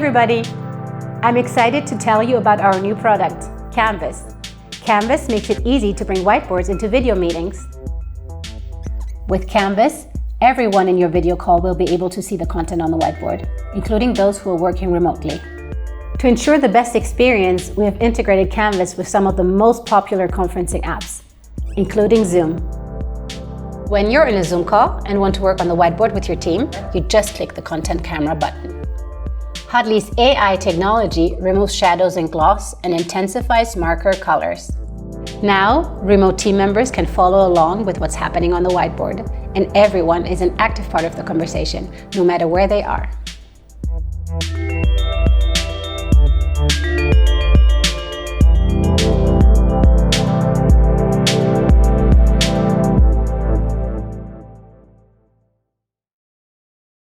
everybody! I'm excited to tell you about our new product, Canvas. Canvas makes it easy to bring whiteboards into video meetings. With Canvas, everyone in your video call will be able to see the content on the whiteboard, including those who are working remotely. To ensure the best experience, we have integrated Canvas with some of the most popular conferencing apps, including Zoom. When you're in a Zoom call and want to work on the whiteboard with your team, you just click the Content Camera button. Huddly's AI technology removes shadows and gloss and intensifies marker colors. Now, remote team members can follow along with what's happening on the whiteboard, and everyone is an active part of the conversation, no matter where they are.